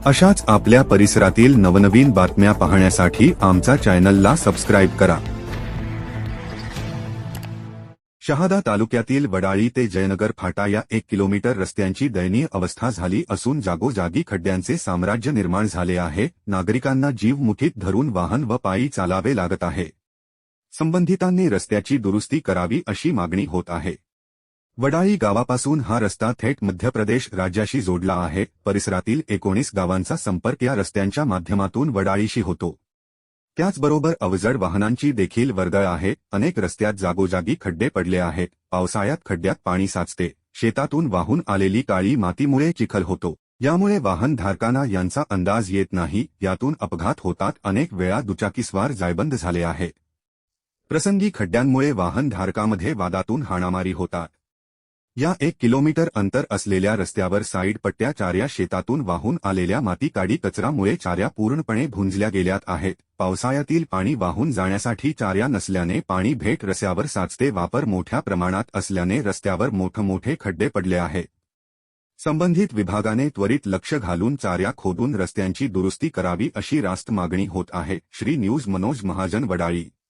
अशाच आपल्या परिसरातील नवनवीन बातम्या पाहण्यासाठी आमचा चॅनलला सबस्क्राईब करा। शहादा तालुक्यातील वडाळी ते जयनगर फाटा या 1 किलोमीटर रस्त्यांची दयनीय अवस्था झाली असून जागोजागी खड्ड्यांचे साम्राज्य निर्माण झाले आहे। नागरिकांना जीव मुठीत धरून वाहन व पायी चालावे लागत आहे। संबंधितांनी रस्त्याची दुरुस्ती करावी अशी मागणी होत आहे। वडाळी गावापासून हा रस्ता थेट मध्य प्रदेश राज्याशी जोडला आहे। परिसरातील 19 गावांचा संपर्क या रस्त्यांच्या माध्यमातून वडाळीशी होतो। त्याचबरोबर अवजड वाहनांची देखील वर्दळ आहे। अनेक रस्त्यात जागोजागी खड्डे पडले आहेत। पावसाळ्यात खड्ड्यात पाणी साचते। शेतातून वाहून आलेली काळी मातीमुळे चिखल होतो। यामुळे वाहनधारकांना यांचा अंदाज येत नाही। यातून अपघात होतात। अनेक वेळा दुचाकीस्वार जायबंद झाले आहे। प्रसंगी खड्ड्यांमुळे वाहनधारकांमध्ये वादातून हाणामारी होतात। या 1 किलोमीटर अंतर असलेल्या रस्त्यावर साईड पट्ट्या चार्या शेतातून वाहून आलेल्या माती काडी कचरामुळे चार्या पूर्णपणे भुंजल्या गेल्यात आहेत। पावसाळ्यातील पाणी वाहून जाण्यासाठी चार्या नसल्याने पाणी भेट रस्त्यावर साचते। वापर मोठ्या प्रमाणात असल्याने रस्त्यावर मोठमोठे खड्डे पडले आहेत। संबंधित विभागाने त्वरित लक्ष घालून चार्या खोदून रस्त्यांची दुरुस्ती करावी अशी रास्त मागणी होत आहे। श्री न्यूज मनोज महाजन वडाळी।